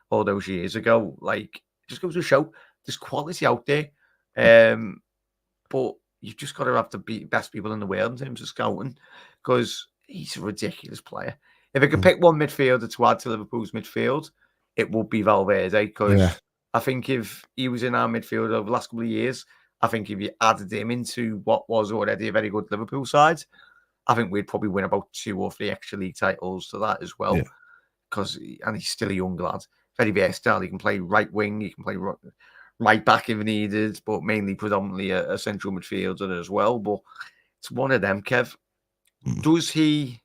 all those years ago, like, just goes to show there's quality out there. But you've just got to have the best people in the world in terms of scouting, because he's a ridiculous player. If I could pick one midfielder to add to Liverpool's midfield, it would be Valverde, because I think if he was in our midfield over the last couple of years, I think if you added him into what was already a very good Liverpool side, I think we'd probably win about 2 or 3 extra league titles to that as well. And he's still a young lad, very versatile. He can play right wing, he can play right back if needed, but mainly predominantly a central midfielder as well. But it's one of them, Kev. Does he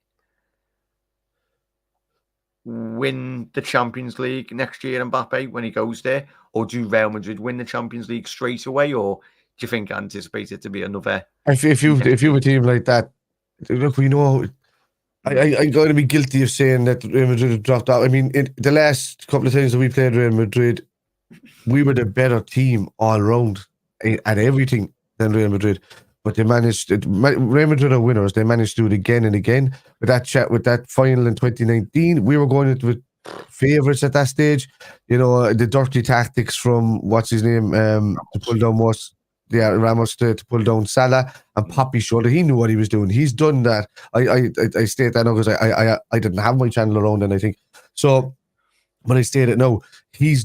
win the Champions League next year, Mbappe, when he goes there? Or do Real Madrid win the Champions League straight away? Or do you think anticipate it to be another? If you have a team like that, look, we know. I'm going to be guilty of saying that Real Madrid have dropped out. I mean, the last couple of times that we played Real Madrid, we were the better team all round at everything than Real Madrid. But they managed. Real Madrid are winners. They managed to do it again and again. With that final in 2019, we were going into it favourites at that stage. You know, the dirty tactics from what's his name to pull down Ramos to pull down Salah, and Poppy showed that he knew what he was doing. He's done that. I state that now because I didn't have my channel around, and I think so. But I state it now. He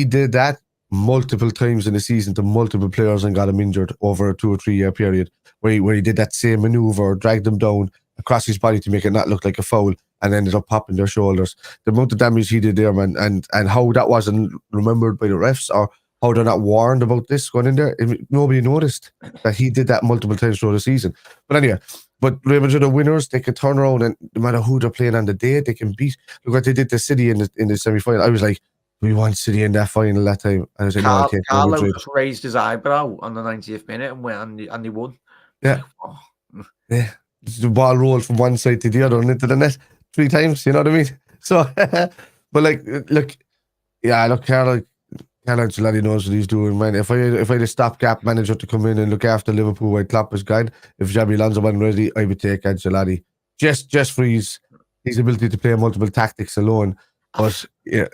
did that multiple times in the season to multiple players and got him injured over a 2 or 3 year period where he did that same maneuver, dragged them down across his body to make it not look like a foul, and ended up popping their shoulders. The amount of damage he did there, man, and how that wasn't remembered by the refs, or how they're not warned about this going in there. Nobody noticed that he did that multiple times throughout the season. But anyway, Real Madrid are winners. They can turn around, and no matter who they're playing on the day, they can beat. Look what they did to City in the semi-final. I was like, we want City in that final that time. I was like, no, I can't. Carlo just raised his eyebrow on the 90th minute and went and they won. Yeah. Yeah. The ball rolled from one side to the other and into the net 3 times, you know what I mean? So, but look, Carlo Ancelotti knows what he's doing, man. If I had a stopgap manager to come in and look after Liverpool while Klopp was gone, if Xabi Alonso wasn't ready, I would take Ancelotti. Just for his ability to play multiple tactics alone. But you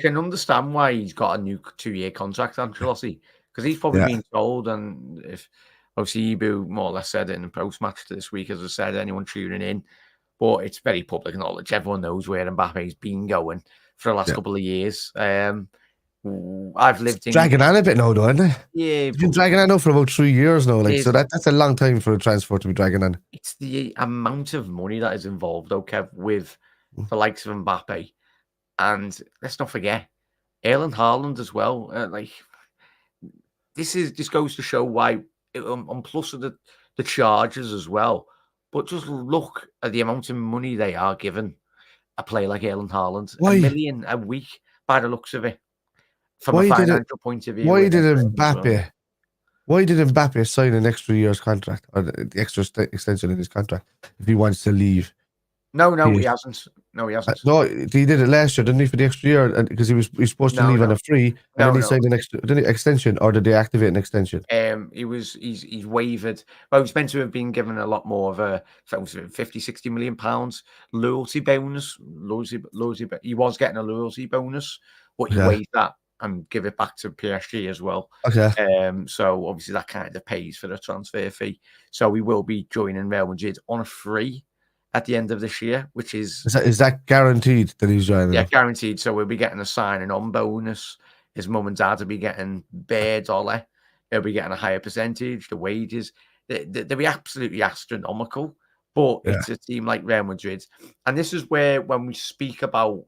can understand why he's got a new 2-year contract, Ancelotti, because he's probably been told, and if obviously Ibu more or less said it in the post-match this week, as I said, anyone tuning in, but it's very public knowledge. Everyone knows where Mbappe's been going for the last couple of years. I've lived in dragging on a bit now, though, isn't it? Yeah, it's been dragging on now for about 3 years now. So that's a long time for a transfer to be dragging on. It's the amount of money that is involved, Kev, with the likes of Mbappe, and let's not forget Erling Haaland as well. This goes to show why, on plus of the charges as well. But just look at the amount of money they are giving a player like Erling Haaland. Why? $1 million a week by the looks of it. From a financial point of view. Why did Mbappe sign an extra year's contract, or the extra extension in his contract, if he wants to leave? No, he hasn't. No, he hasn't. No, he did it last year, didn't he, for the extra year? Because he was supposed to leave on a free, and then he signed an extension, or did they activate an extension? He's wavered. Well, he's meant to have been given a lot more of a 50-60 million pounds loyalty bonus. He was getting a loyalty bonus, but he waived that and give it back to PSG as well. Okay. So obviously that kind of pays for the transfer fee. So we will be joining Real Madrid on a free at the end of this year, which is that guaranteed that he's joining? Yeah, guaranteed. So we'll be getting a signing on bonus. His mum and dad will be getting bare dollar. They'll be getting a higher percentage. The wages, they'll be absolutely astronomical. But it's a team like Real Madrid, and this is where, when we speak about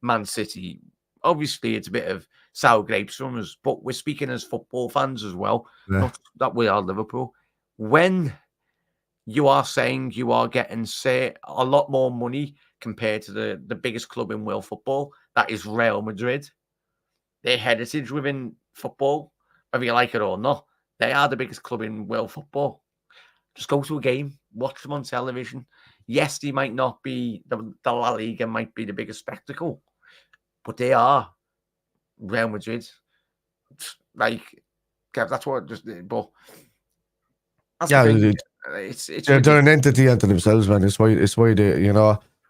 Man City, obviously it's a bit of sour grapes from us, but we're speaking as football fans as well. Not that we are Liverpool. When you are saying you are getting, say, a lot more money compared to the biggest club in world football, that is Real Madrid. Their heritage within football, whether you like it or not, they are the biggest club in world football. Just go to a game, watch them on television. Yes, they might not be, the La Liga might be the biggest spectacle, but they are Real Madrid. That's what just. But they're an entity unto themselves, man. It's why they,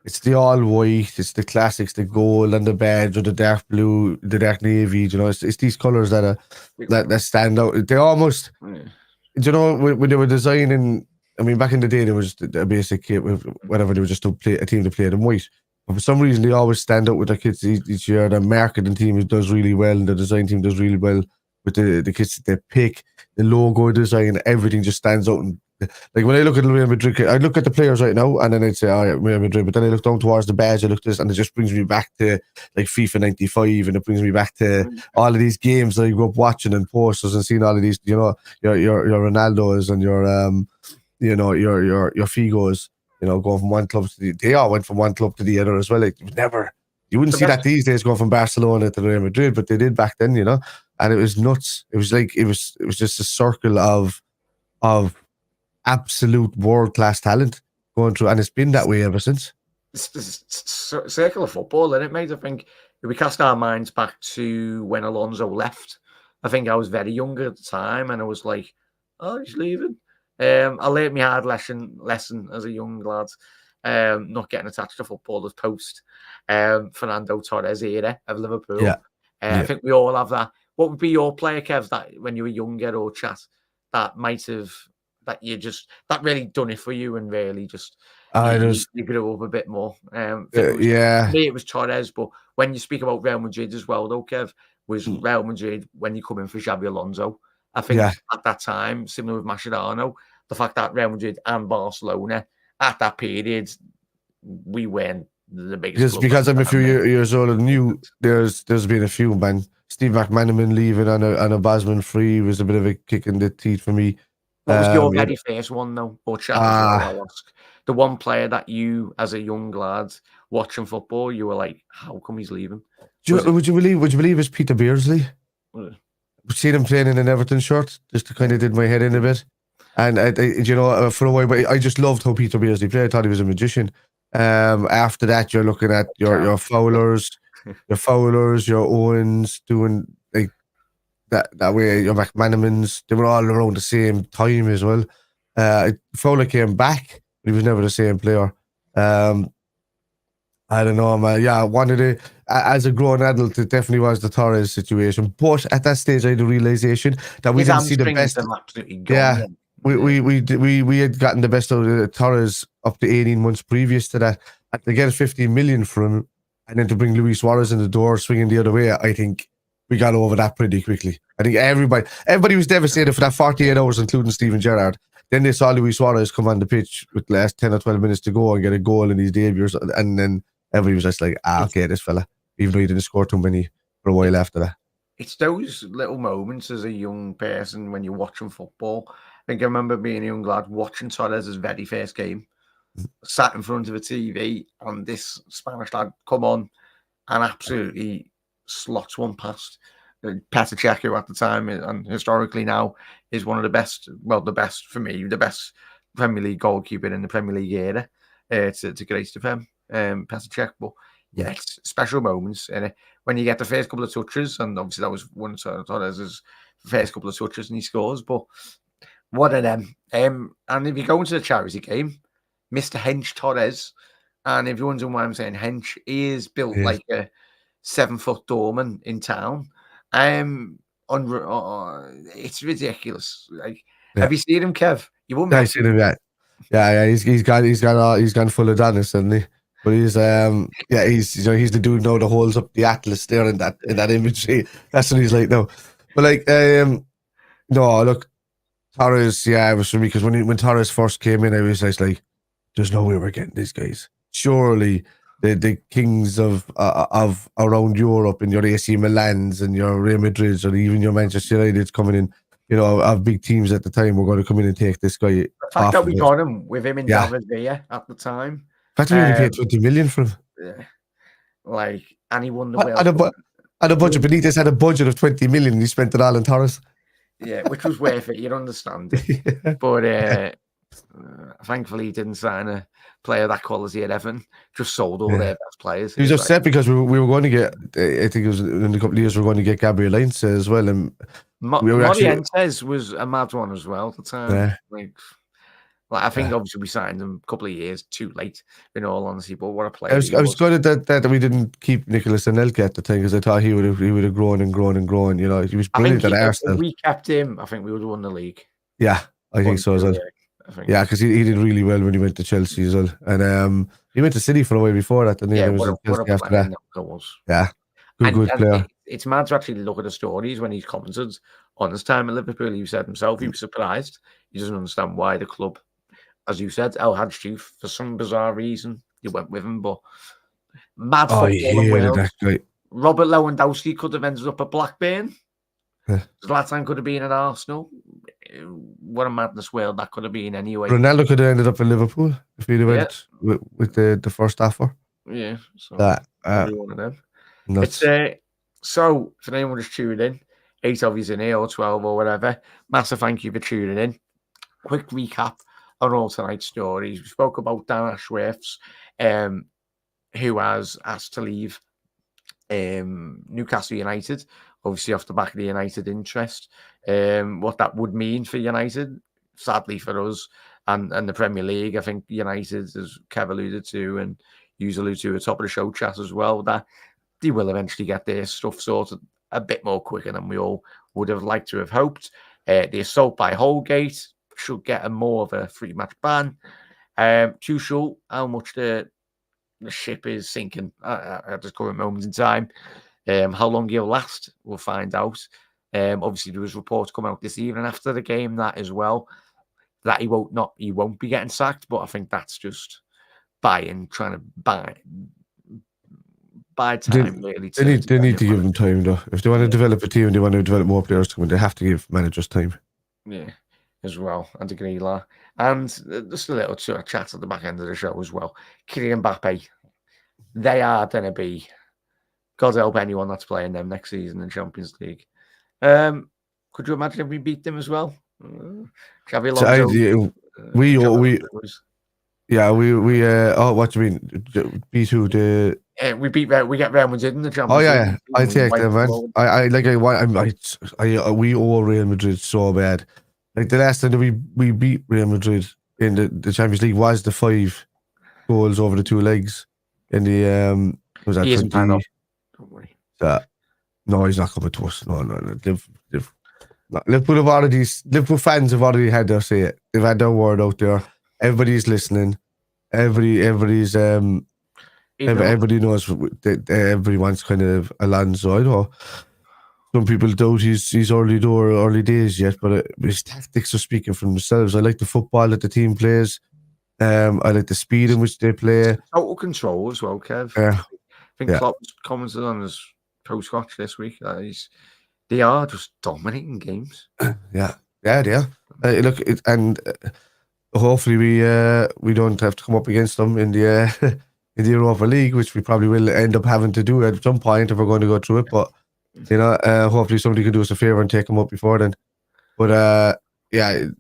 it's the all white, it's the classics, the gold and the badge, or the dark blue, the dark navy. It's these colors that stand out. They almost, when they were designing. I mean, back in the day, there was a basic kit with whatever. They were just a team to play them white. But for some reason, they always stand out with their kits each year. The marketing team does really well, and the design team does really well with the kits that they pick. The logo design, everything just stands out. And like when I look at Real Madrid, I look at the players right now, and then I'd say, "Oh yeah, Real Madrid." But then I look down towards the badge, I look at this, and it just brings me back to like FIFA '95, and it brings me back to all of these games that I grew up watching and posters and seeing all of these, your Ronaldos and your Figos. going from one club to they all went from one club to the other as well. Like, you wouldn't see that these days going from Barcelona to Real Madrid, but they did back then, and it was nuts. It was like, it was just a circle of absolute world-class talent going through, and it's been that way ever since. It's circle of football, isn't it, mate? I think if we cast our minds back to when Alonso left, I think I was very young at the time, and I was like, oh, he's leaving. I learned my hard lesson as a young lad, not getting attached to footballers post Fernando Torres era of Liverpool. I think we all have that. What would be your player, Kev, that when you were younger or chat, that might have, that really done it for you and really just you grew up a bit more? For me, it was Torres, but when you speak about Real Madrid as well, though, Kev, was Real Madrid when you come in for Xabi Alonso. I think at that time, similar with Mascherano, the fact that Real Madrid and Barcelona at that period, we weren't the biggest. Just because I'm a few years older than you, there's been a few, man. Steve McManaman leaving on a Bosman free was a bit of a kick in the teeth for me. What was your very first one, though? Or chat as well, I'll ask. The one player that you, as a young lad, watching football, you were like, how come he's leaving? Would you believe it's Peter Beardsley? Seen him playing in an Everton shirt, just to kind of did my head in a bit. And for a while, but I just loved how Peter Beardsley played. I thought he was a magician. After that, you're looking at your Fowlers, your Owens doing like that way. Your McManamans, they were all around the same time as well. Fowler came back, but he was never the same player. I don't know, man. Yeah, as a grown adult, it definitely was the Torres situation. But at that stage, I had the realization that we didn't see the best. Yeah, we had gotten the best out of Torres up to 18 months previous to that. And to get 15 million for him, and then to bring Luis Suarez in the door, swinging the other way, I think we got over that pretty quickly. I think everybody was devastated for that 48 hours, including Steven Gerrard. Then they saw Luis Suarez come on the pitch with the last 10 or 12 minutes to go and get a goal in his debut, and then everybody was just like, okay, this fella, even though he didn't score too many for a while after that. It's those little moments as a young person when you're watching football. I think I remember being a young lad watching Torres' very first game, sat in front of a TV, and this Spanish lad come on and absolutely slots one past. Petr Cech, who at the time and historically now is one of the best, the best for me, the best Premier League goalkeeper in the Premier League era, to grace the Prem, Petr Cech. But yeah, it's special moments. And when you get the first couple of touches, and obviously that was one of Torres' first couple of touches and he scores. But what of them? And if you go into the charity game, Mr. Hench Torres, and if you're wondering why I'm saying Hench, he is built like a 7-foot doorman in town. It's ridiculous. Like, have you seen him, Kev? You won't. I've seen him yet. Yeah. He's gone full Adonis, hasn't he? But he's he's the dude now that holds up the Atlas there in that imagery. That's what he's like now. But like, no, look, Torres. Yeah, it was for me because when Torres first came in, I was just like, "There's no way we're getting these guys. Surely." The kings of around Europe and your AC Milans and your Real Madrids or even your Manchester United's coming in, of big teams at the time, we're going to come in and take this guy. The fact that we got him with him in David Villa at the time. In fact, we only paid 20 million for him. Yeah. And he won the World Cup. And a budget, Benitez had a budget of 20 million and he spent it all on Torres. Yeah, which was worth it, you understand. But thankfully he didn't sign a player that quality at Everton, just sold all their best players. He was upset because we were going to get, I think it was in a couple of years, we were going to get Gabriel Heinze as well. And Morientes was a mad one as well at the time. Yeah. Like I think obviously we signed him a couple of years too late, in all honesty, but what a player. I was glad that we didn't keep Nicolas Anelka at the time because I thought he would have grown and grown and grown. He was brilliant at Arsenal. If we kept him, I think we would have won the league. Yeah, I think so as well. Yeah, because he did really well when he went to Chelsea as well, and he went to City for a while before that. And then he was Chelsea after that. Yeah, good player. It's mad to actually look at the stories when he's commented on his time at Liverpool. He said himself he was surprised. He doesn't understand why the club, as you said, El Hadji, for some bizarre reason, you went with him. But mad football world. Robert Lewandowski could have ended up at Blackburn. Zlatan could have been at Arsenal. What a madness world that could have been anyway. Ronaldo could have ended up in Liverpool if he'd have Yeah. went with the first offer. Yeah, so That every one of them. nuts. It's so for anyone just tuning in, 8 of you's in here or 12 or whatever. Massive thank you for tuning in. Quick recap on all tonight's stories. We spoke about Dan Ashworth's, who has asked to leave Newcastle United, obviously off the back of the United interest. What that would mean for United, sadly for us, and the Premier League. I think United, as Kev alluded to, and you alluded to at the top of the show chat as well, that they will eventually get their stuff sorted a bit more quicker than we all would have liked to have hoped. The assault by Holgate should get a more of a 3-match ban. Tuchel, how much the ship is sinking at this current moment in time. How long he'll last, we'll find out. Obviously, there was reports come out this evening after the game that as well, that he won't be getting sacked. But I think that's just trying to buy time. Really, they need to give him time though. If they want to develop a team, they want to develop more players. They have to give managers time. Yeah, as well. And agree, La. And just a little sort of chat at the back end of the show as well. Kylian Mbappe, they are going to be, God help anyone that's playing them next season in Champions League. Could you imagine if we beat them as well? Xabi Alonso. What do you mean? Beat who? We get Real Madrid in the Champions League. Oh yeah, I take them, man. We owe Real Madrid so bad. Like the last time that we beat Real Madrid in the Champions League was the 5 goals over the 2 legs in the was that 20? Don't worry. No, he's not coming to us. No. Liverpool have already. Liverpool fans have already had their say. They've had their word out there. Everybody's listening. Everybody's everybody knows that everyone's kind of Alonso. I know some people doubt he's early days yet, but his tactics are speaking for themselves. I like the football that the team plays. I like the speed in which they play. Total control as well, Kev. Yeah. I think Klopp's commented on his post-match this week that they are just dominating games. Yeah, they are. Hopefully we don't have to come up against them in the in the Europa League, which we probably will end up having to do at some point if we're going to go through it. But hopefully somebody can do us a favor and take them up before then. But that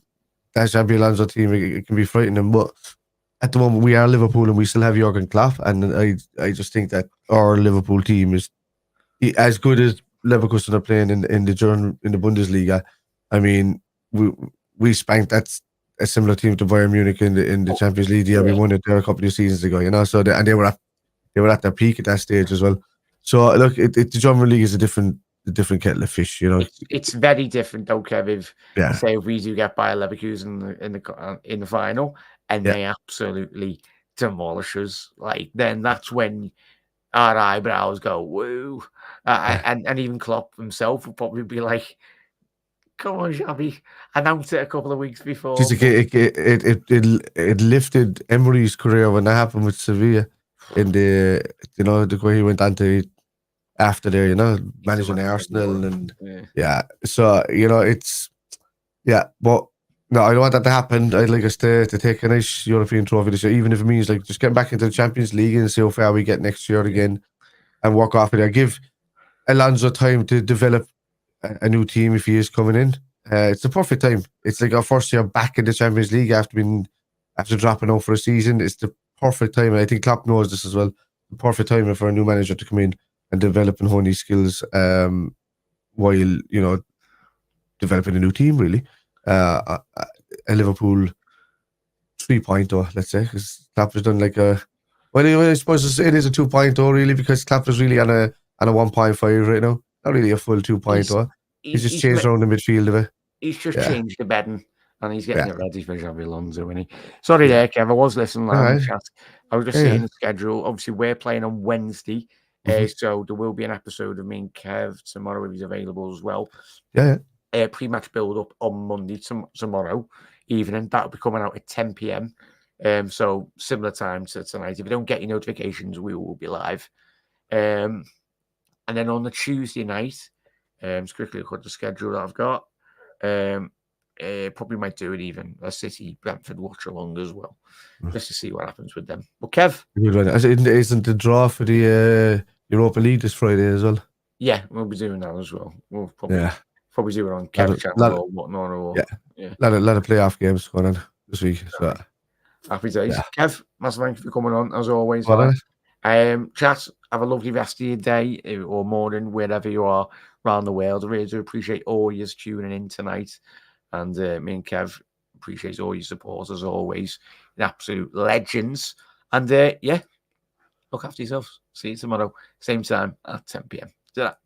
Xabi Alonso team, it can be frightening. But at the moment, we are Liverpool and we still have Jurgen Klopp, and I just think that our Liverpool team is as good as Leverkusen are playing in the Bundesliga. I mean, we spanked a similar team to Bayern Munich in the Champions League. Yeah, we won it there a couple of seasons ago. So they were at their peak at that stage as well. So look, the German League is a different kettle of fish. It's very different though, Kev. Say if we do get Bayer Leverkusen in the final and they absolutely demolish us, then that's when our eyebrows go woo, and even Klopp himself will probably be like, "Come on, Xabi, announce it a couple of weeks before." It lifted Emery's career when that happened with Sevilla in the way he went on to after there, managing Arsenal and So but no, I don't want that to happen. I'd like us to take a nice European trophy this year, even if it means just getting back into the Champions League and see how far we get next year again, and work off it. I give Alonso time to develop a new team if he is coming in. It's the perfect time. It's like our first year back in the Champions League after dropping out for a season. It's the perfect time, and I think Klopp knows this as well. The perfect time for a new manager to come in and develop and hone his skills while developing a new team. Really, a Liverpool 3.0, let's say, because Klopp has done I suppose it is a 2.0 really, because Klopp is really on a 1.5 right now. Not really a full 2.0. He's just changed around the midfield of it. He's just changed the bedding, and he's getting it ready for Xabi Alonso, isn't he? Sorry there, Kev. I was listening on the chat. I was just seeing the schedule. Obviously, we're playing on Wednesday, so there will be an episode of me and Kev tomorrow if he's available as well. Pre-match build-up on Monday tomorrow evening. That'll be coming out at 10 p.m. So similar time to tonight. If you don't get your notifications, we will be live. And then on the Tuesday night, Just quickly look at the schedule that I've got. Probably might do it even a City Brentford watch along as well, just to see what happens with them. But Kev, Isn't the draw for the Europa League this Friday as well? yeah, we'll be doing that as well. We'll probably do it on Kev's channel or whatnot. Or a lot of playoff games going on this week. So happy days, Kev. Massive thank you for coming on as always. Chat, have a lovely rest of your day or morning, wherever you are around the world. I really do appreciate all you tuning in tonight. And me and Kev appreciate all your support as always. You're absolute legends. And look after yourselves. See you tomorrow, same time at 10 p.m. Do that.